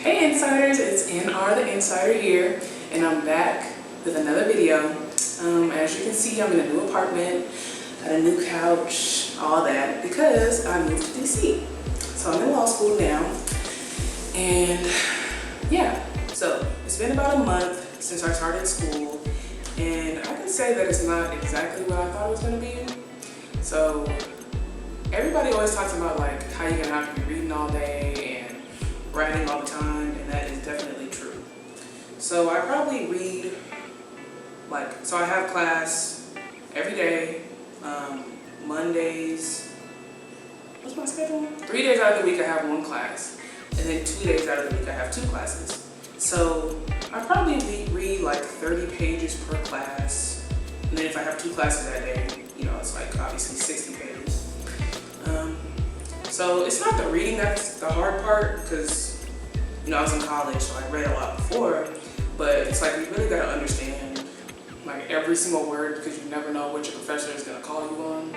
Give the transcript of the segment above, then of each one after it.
Hey Insiders, it's NR the Insider here, and I'm back with another video. As you can see, I'm in a new apartment, got a new couch, all that, because I moved to DC. So I'm in law school now, and yeah, so it's been about a month since I started school, and I can say that it's not exactly what I thought it was going to be. So everybody always talks about like how you're gonna have to be reading all day and writing all the time, and that is definitely true. So I probably read so I have class every day, Mondays. What's my schedule? 3 days out of the week I have one class, and then 2 days out of the week I have two classes. So I probably read like 30 pages per class, and then if I have two classes that day, it's like obviously 60 pages. So it's not the reading that's the hard part, because I was in college, so I read a lot before, but it's like you really gotta understand like every single word, because you never know what your professor is gonna call you on.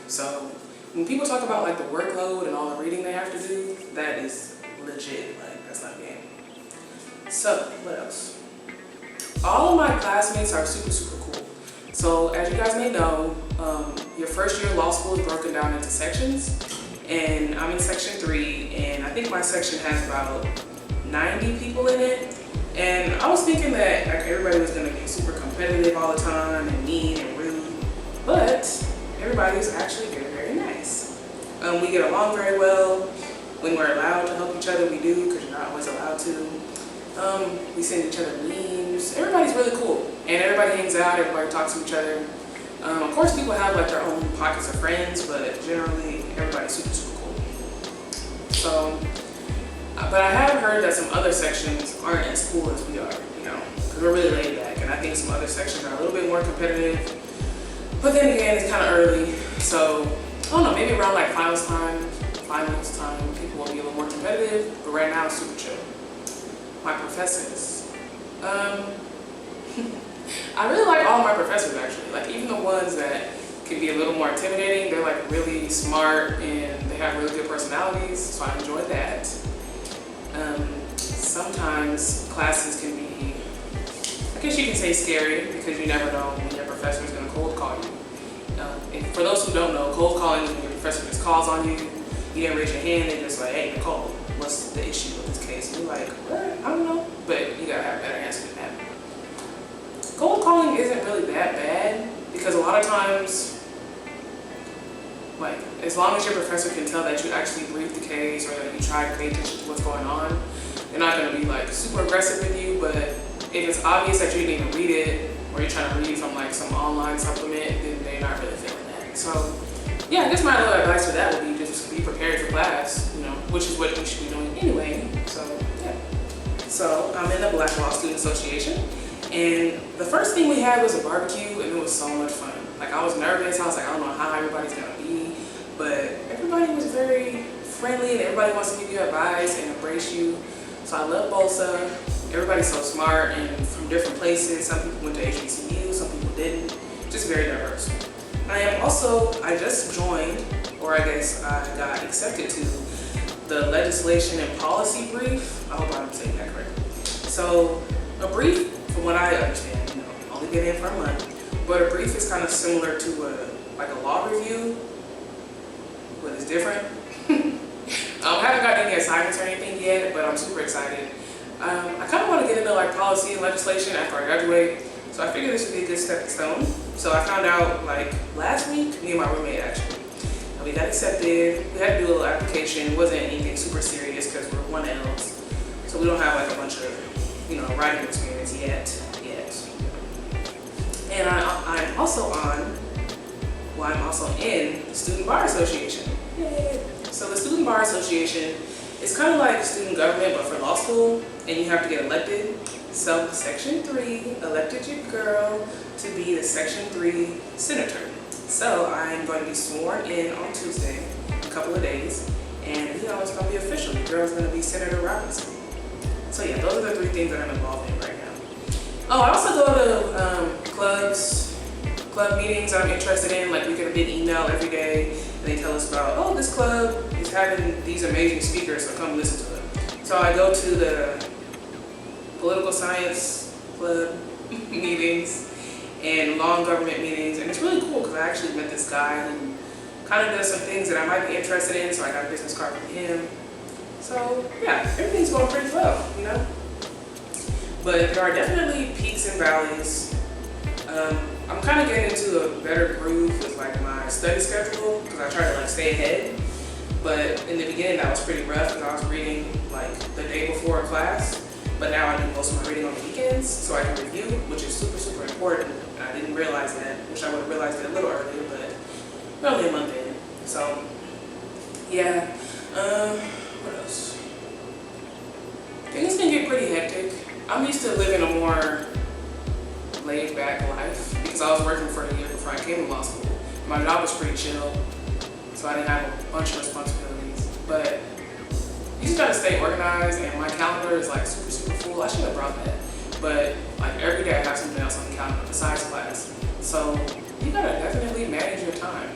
So when people talk about like the workload and all the reading they have to do, that is legit, like that's not a game. So what else? All of my classmates are super cool. So as you guys may know, your first year of law school is broken down into sections, and I'm in section 3, and I think my section has about 90 people in it. And I was thinking that like everybody was gonna be super competitive all the time and mean and rude, but everybody is actually very nice. We get along very well. When we're allowed to help each other, we do, because you're not always allowed to. We send each other memes. Everybody's really cool, and everybody hangs out. Everybody talks to each other. Of course, people have like their own pockets of friends, but generally everybody's super cool. So, but I have heard that some other sections aren't as cool as we are, because we're really laid back, and I think some other sections are a little bit more competitive. But then again, it's kind of early, so I don't know, maybe around like finals time, people will be a little more competitive, but right now it's super chill. My professors. I really like all my professors actually, like even the ones that can be a little more intimidating, they're like really smart and they have really good personalities, so I enjoy that. Sometimes classes can be, I guess you can say scary, because you never know when your professor is going to cold call you. And for those who don't know, cold calling is when your professor just calls on you, you didn't raise your hand, they're just like, hey Nicole, what's the issue with this case? And you're like, what? I don't know, but you gotta have a better answer than that. Cold calling isn't really that bad, because a lot of times, like, as long as your professor can tell that you actually briefed the case or that you try to pay attention to what's going on, they're not going to be like super aggressive with you. But if it's obvious that you didn't even read it, or you're trying to read from like some online supplement, then they're not really feeling that. So yeah, I guess my little advice for that would be just be prepared for class, which is what we should be doing anyway. So yeah. So I'm in the Black Law Student Association, and the first thing we had was a barbecue, and it was so much fun. Like I was nervous, I was like, I don't know how everybody's gonna be, but everybody was very friendly, and everybody wants to give you advice and embrace you. So I love BOLSA. Everybody's so smart and from different places. Some people went to HBCU, some people didn't. Just very diverse. I just joined, or I guess I got accepted to the legislation and policy brief. I hope I'm saying that correctly. So a brief, from what I understand, only been in for a month, but a brief is kind of similar to a law review, but it's different. I haven't got any assignments or anything yet, but I'm super excited. I kind of want to get into like policy and legislation after I graduate, so I figured this would be a good stepping stone. So I found out like last week, me and my roommate actually, and we got accepted. We had to do a little application. It wasn't anything super serious because we're 1Ls, so we don't have like a bunch of writing experience yet. And I'm also in the Student Bar Association. Yay. So the Student Bar Association is kind of like student government, but for law school, and you have to get elected. So Section 3 elected your girl to be the Section 3 senator. So I'm going to be sworn in on Tuesday, a couple of days, and it's going to be official. Your girl's going to be Senator Robinson. So yeah, those are the 3 things that I'm involved in right now. Oh, I also go to club meetings I'm interested in. Like we get a big email every day, and they tell us about, oh, this club is having these amazing speakers, so come listen to them. So I go to the political science club meetings and long government meetings, and it's really cool because I actually met this guy who kind of does some things that I might be interested in, so I got a business card from him. So yeah, everything's going pretty well, you know? But there are definitely peaks and valleys. I'm kind of getting into a better groove with like my study schedule because I try to like stay ahead. But in the beginning that was pretty rough because I was reading like the day before a class. But now I do most of my reading on the weekends so I can review, which is super, super important. I didn't realize that. Wish I would have realized it a little earlier, but we're only a month in. So yeah. What else? Things can get pretty hectic. I'm used to living a more laid back life because I was working for a year before I came to law school. My job was pretty chill, so I didn't have a bunch of responsibilities. But you just gotta stay organized, and my calendar is like super, super full. I should have brought that. But like every day I have something else on the calendar besides class. So you gotta definitely manage your time.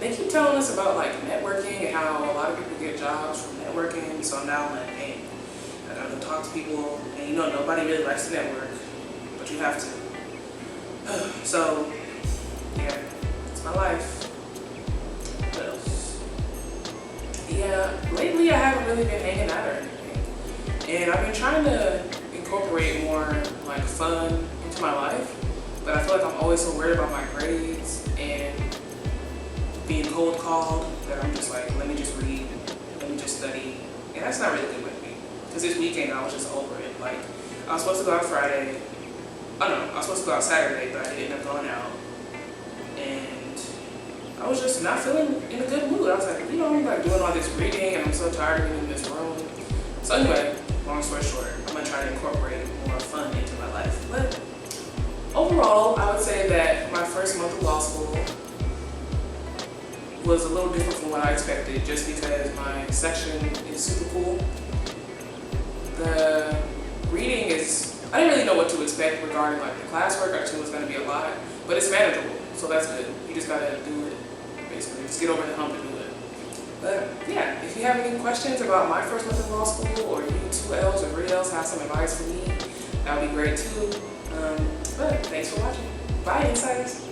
They keep telling us about like networking and how a lot of people get jobs from networking. So now I'm like, hey, I gotta go talk to people, and you know nobody really likes to network, but you have to. So yeah, it's my life. What else? Yeah, lately I haven't really been hanging out or anything, and I've been trying to incorporate more like fun into my life, but I feel like I'm always so worried about my grades and being cold called that I'm just like, let me just read, let me just study, and that's not really good with me. Because this weekend I was just over it. Like I was supposed to go out Friday. I don't know, I was supposed to go out Saturday, but I didn't end up going out. And I was just not feeling in a good mood. I was like, you know, I'm like doing all this reading and I'm so tired of being in this room. So anyway, long story short, I'm gonna try to incorporate more fun into my life. But overall, I would say that my first month of law school was a little different from what I expected just because my section is super cool. The reading is, I didn't really know what to expect regarding like the classwork. I assumed it was going to be a lot, but it's manageable, so that's good. You just got to do it, basically. Just get over the hump and do it. But yeah, if you have any questions about my first month of law school, or you 2Ls or 3Ls have some advice for me, that would be great too. But thanks for watching. Bye, insiders.